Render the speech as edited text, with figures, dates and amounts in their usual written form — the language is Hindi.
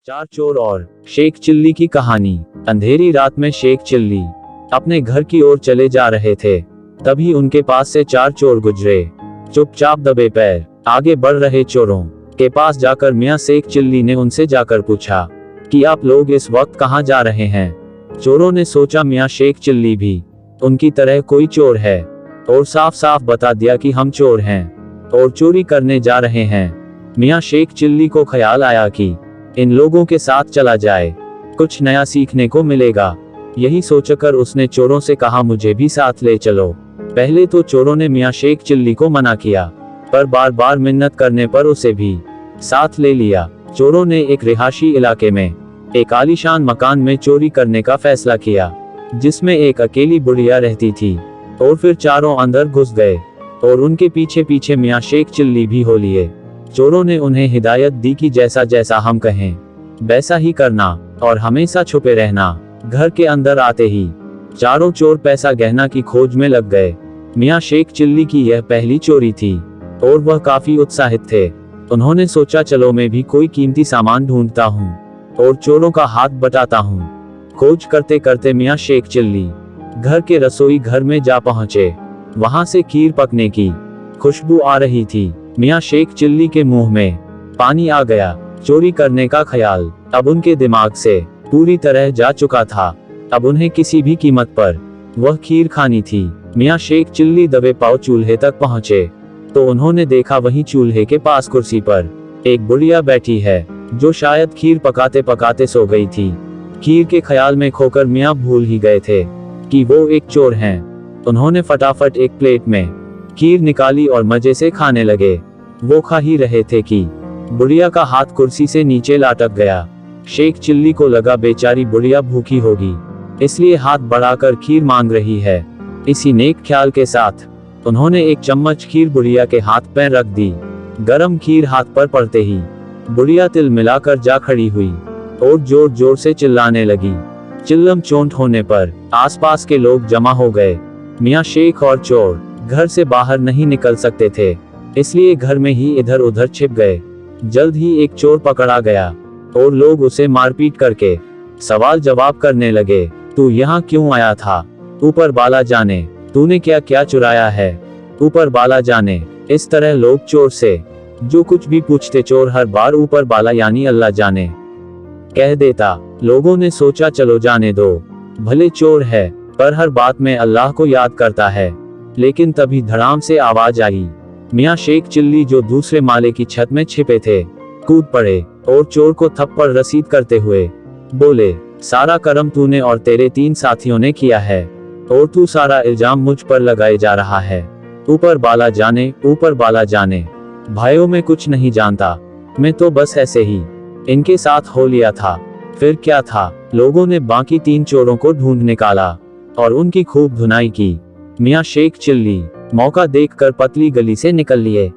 चार चोर और शेख चिल्ली की कहानी। अंधेरी रात में शेख चिल्ली अपने घर की ओर चले जा रहे थे। तभी उनके पास से चार चोर गुजरे। चुपचाप दबे पैर आगे बढ़ रहे चोरों के पास जाकर मियां शेख चिल्ली ने उनसे जाकर पूछा कि आप लोग इस वक्त कहां जा रहे हैं। चोरों ने सोचा मियां शेख चिल्ली भी उनकी तरह कोई चोर है और साफ साफ बता दिया कि हम चोर हैं और चोरी करने जा रहे हैं। मियां शेख चिल्ली को ख्याल आया कि इन लोगों के साथ चला जाए, कुछ नया सीखने को मिलेगा। यही सोचकर उसने चोरों से कहा मुझे भी साथ ले चलो। पहले तो चोरों ने मियां शेख चिल्ली को मना किया, पर बार बार मिन्नत करने पर उसे भी साथ ले लिया। चोरों ने एक रिहायशी इलाके में एक आलीशान मकान में चोरी करने का फैसला किया, जिसमें एक अकेली बुढ़िया रहती थी। और फिर चारों अंदर घुस गए और उनके पीछे पीछे मियां शेख चिल्ली भी हो लिए। चोरों ने उन्हें हिदायत दी कि जैसा जैसा हम कहें वैसा ही करना और हमेशा छुपे रहना। घर के अंदर आते ही चारों चोर पैसा गहना की खोज में लग गए। मियां शेख चिल्ली की यह पहली चोरी थी और वह काफी उत्साहित थे। उन्होंने सोचा चलो मैं भी कोई कीमती सामान ढूंढता हूँ और चोरों का हाथ बटाता हूँ। खोज करते करते मियां शेख चिल्ली घर के रसोई घर में जा पहुंचे। वहां से खीर पकने की खुशबू आ रही थी। मियां शेख चिल्ली के मुंह में पानी आ गया। चोरी करने का ख्याल अब उनके दिमाग से पूरी तरह जा चुका था। अब उन्हें किसी भी कीमत पर वह खीर खानी थी। मियां शेख चिल्ली दबे पांव चूल्हे तक पहुंचे तो उन्होंने देखा वहीं चूल्हे के पास कुर्सी पर एक बुढ़िया बैठी है, जो शायद खीर पकाते पकाते सो गई थी। खीर के ख्याल में खोकर मियां भूल ही गए थे कि वो एक चोर हैं। उन्होंने फटाफट एक प्लेट में खीर निकाली और मजे से खाने लगे। वो खा ही रहे थे कि बुढ़िया का हाथ कुर्सी से नीचे लटक गया। शेख चिल्ली को लगा बेचारी बुढ़िया भूखी होगी, इसलिए हाथ बढ़ाकर खीर मांग रही है। इसी नेक ख्याल के साथ उन्होंने एक चम्मच खीर बुढ़िया के हाथ पर रख दी। गरम खीर हाथ पर पड़ते ही बुढ़िया तिल मिलाकर जा खड़ी हुई और जोर जोर से चिल्लाने लगी। चिल्लम चोंट होने पर आसपास के लोग जमा हो गए। मियां शेख और चोर घर से बाहर नहीं निकल सकते थे, इसलिए घर में ही इधर उधर छिप गए। जल्द ही एक चोर पकड़ा गया और लोग उसे मारपीट करके सवाल जवाब करने लगे। तू यहाँ क्यों आया था? ऊपर बाला जाने। तूने क्या क्या चुराया है? ऊपर बाला जाने। इस तरह लोग चोर से जो कुछ भी पूछते चोर हर बार ऊपर बाला यानी अल्लाह जाने कह देता। लोगों ने सोचा चलो जाने दो, भले चोर है पर हर बात में अल्लाह को याद करता है। लेकिन तभी धड़ाम से आवाज आई। मियां शेख चिल्ली जो दूसरे माले की छत में छिपे थे कूद पड़े और चोर को थप्पड़ रसीद करते हुए बोले, सारा कर्म तूने और तेरे 3 साथियों ने किया है और तू सारा इल्जाम मुझ पर लगाए जा रहा है। ऊपर बाला जाने, ऊपर बाला जाने। भाइयों में कुछ नहीं जानता, मैं तो बस ऐसे ही इनके साथ हो लिया था। फिर क्या था? लोगों ने बाकी 3 चोरों को ढूंढ निकाला और उनकी खूब धुनाई की। मियां शेख चिल्ली मौका देखकर पतली गली से निकल लिए।